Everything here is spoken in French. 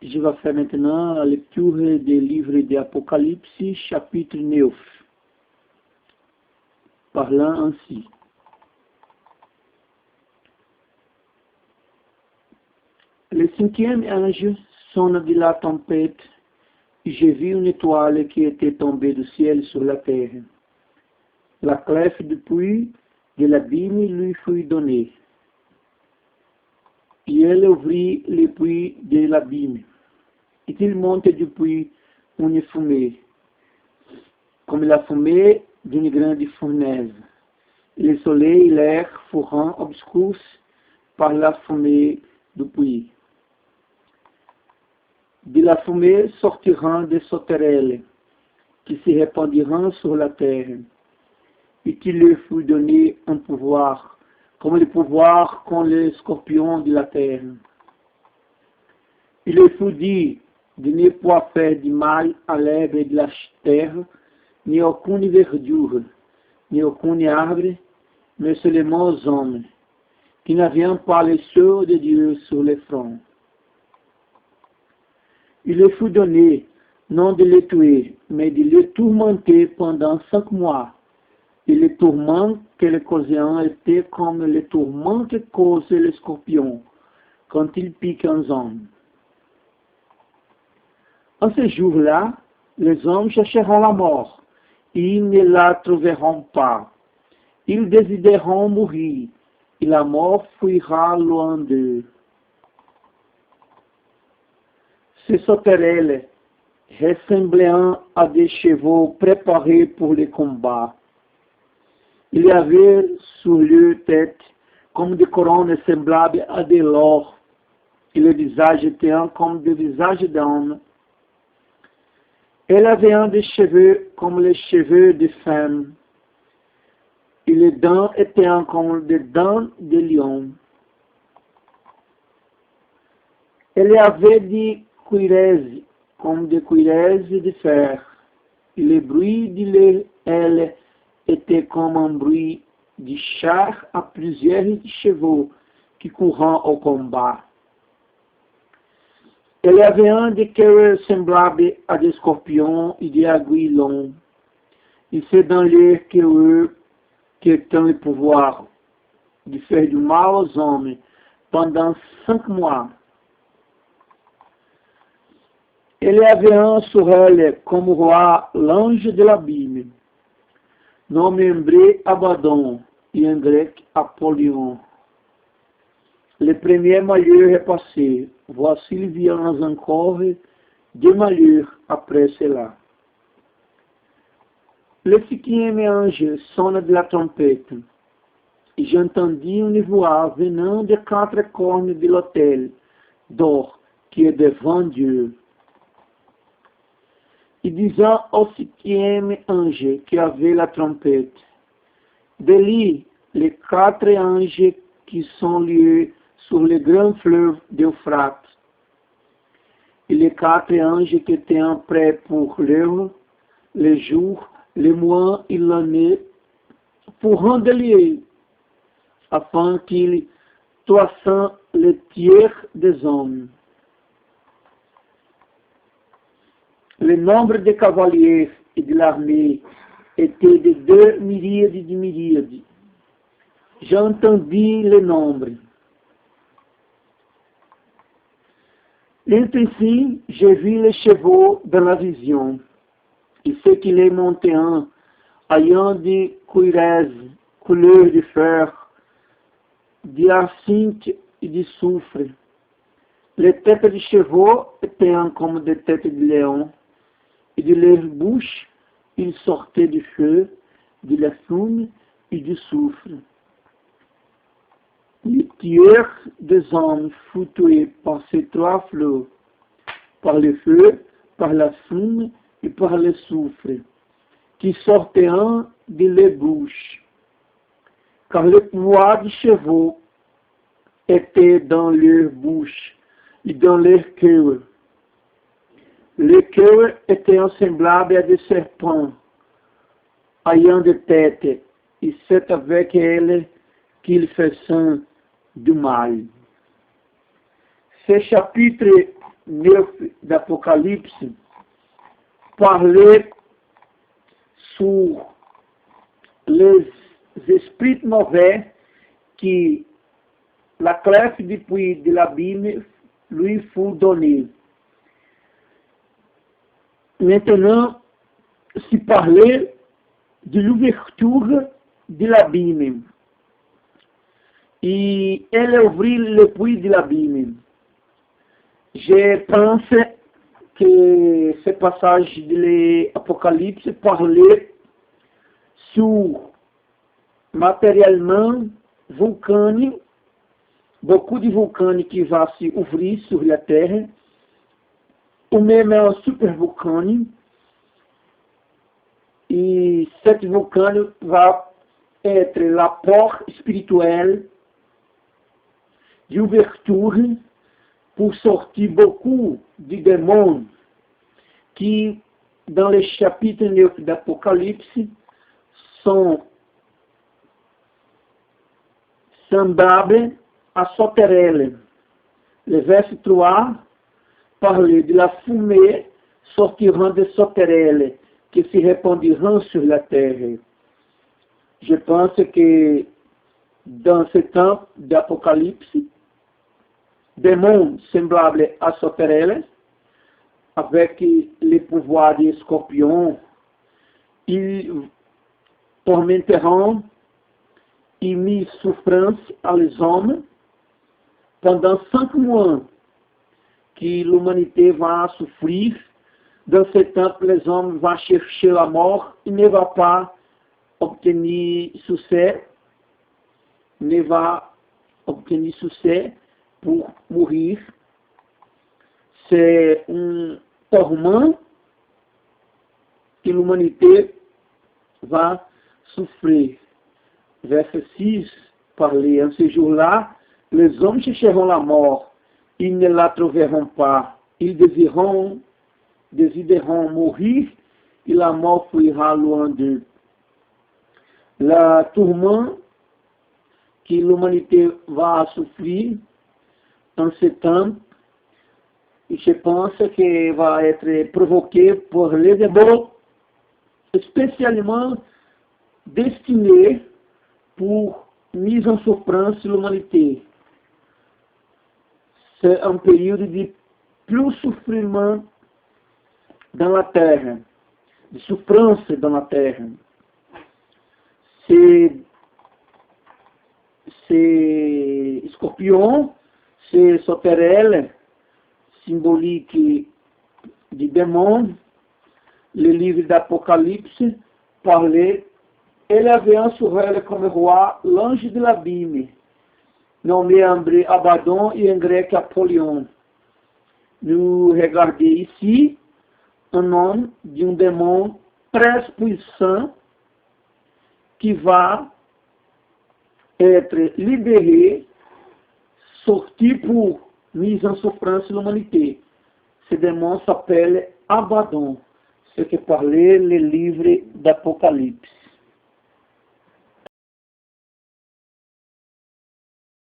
Je vais faire maintenant la lecture des livres d'Apocalypse, chapitre 9, parlant ainsi. Le cinquième ange sonne de la tempête, et j'ai vu une étoile qui était tombée du ciel sur la terre. La clef du puits de l'abîme lui fut donnée. Et elle ouvrit le puits de l'abîme. Et il monte du puits une fumée, comme la fumée d'une grande fournaise. Et le soleil et l'air furent obscurs par la fumée du puits. De la fumée sortiront des sauterelles qui se répandiront sur la terre. Et il leur fut donné un pouvoir, comme le pouvoir qu'ont les scorpions de la terre. Il leur fut dit de ne pas faire du mal à l'herbe de la terre, ni aucune verdure, ni aucun arbre, mais seulement aux hommes, qui n'avaient pas les yeux de Dieu sur les fronts. Il leur fut donné, non de les tuer, mais de les tourmenter pendant 5 mois. Et les tourments que les causaient étaient comme les tourments que causent les scorpions quand ils piquent un homme. En ce jour-là, les hommes chercheront la mort, et ils ne la trouveront pas. Ils désireront mourir, et la mort fuira loin d'eux. Ces sauterelles ressemblaient à des chevaux préparés pour le combat. Il y avait sur leur tête comme des couronnes semblables à de l'or, et le visage était comme des visages d'hommes. Elle avait des cheveux comme les cheveux des femmes, et les dents étaient comme des dents de lion. Elle avait des cuirasses comme des cuirasses de fer, et le bruit de elle était comme un bruit de char à plusieurs chevaux qui courant au combat. Elle avait des cœurs semblables à des scorpions et des aiguilles longues. Et c'est dans leur cœur qu'est le pouvoir de faire du mal aux hommes pendant 5 mois. Elle avait sur elle comme roi l'ange de l'abîme, nommé en hébreu Abaddon et en grec Apollyon. Le premier malheur est passé, voici il vient encore deux malheurs après cela. Le cinquième ange sonne de la trompette, et j'entendis une voix venant des 4 cornes de l'autel d'or qui est devant Dieu. Et disant au cinquième ange qui avait la trompette, délie les 4 anges qui sont liés sur le grand fleuve d'Euphrate. Et les 4 anges qui étaient prêts pour l'heure, les jours, les mois et l'année, pourront délier, afin qu'ils toissent le tiers des hommes. Le nombre des cavaliers et de l'armée était de 2 myriades de myriades. J'entendis le nombre. Ainsi, j'ai vu les chevaux dans la vision, et ceux qui les montaient ayant des cuirasses, couleur de fer, d'hyacinthe et de soufre. Les têtes de chevaux étaient comme des têtes de lion, et de leur bouche, il sortait du feu, de la fumée et du soufre. Le tiers des hommes fut tué par ces 3 fléaux, par le feu, par la fumée et par le soufre, qui sortaient de leur bouche, car le pouvoir des chevaux était dans leur bouche et dans leur cœur. Les cœurs étaient semblables à des serpents, ayant des têtes, et c'est avec elles qu'ils faisaient du mal. Ce chapitre 9 d'Apocalypse parlait sur les esprits mauvais qui la clef du puits de l'abîme lui fut donnée. Maintenant, si parlait de l'ouverture de l'abîme. Et elle ouvrit le puits de l'abîme. Je pense que ce passage de l'Apocalypse parlait sur matériellement vulcane, beaucoup de vulcane qui va se ouvrir sur la terre, ou même un super vulcane, et cette vulcane va être la porte spirituelle d'ouverture pour sortir beaucoup de démons qui, dans le chapitre 9 d'Apocalypse, sont semblables à sauterelles. Le verset 3 parle de la fumée sortiront des sauterelles qui se répandiront sur la terre. Je pense que dans ce temps d'Apocalypse, des mondes semblables à sauterelles, avec les pouvoirs des scorpions, ils tormenteront et mis souffrance à les hommes pendant 5 mois que l'humanité va souffrir. Dans ce temps, les hommes vont chercher la mort et ne vont pas obtenir succès, pour mourir. C'est un tourment que l'humanité va souffrir. Verset 6 parlait, en ce jour-là, les hommes chercheront la mort, ils ne la trouveront pas. Ils désireront mourir et la mort fuira loin d'eux. Le tourment que l'humanité va souffrir en ce temps, je pense qu'il va être provoqué par les démons spécialement destinés pour mise en souffrance l'humanité. C'est un période de plus souffrement dans la terre, de souffrance dans la terre. Ces scorpions, ces sauterelles symboliques du démon, le livre d'Apocalypse parlait, elle avait un sur elle comme roi l'ange de l'abîme, nommé en hébreu Abaddon et en grec Apollyon. Nous regardons ici un nom d'un démon très puissant qui va être libéré, sorti pour mise en souffrance l'humanité. Ce démon s'appelle Abaddon, ce que parlait le livre d'Apocalypse.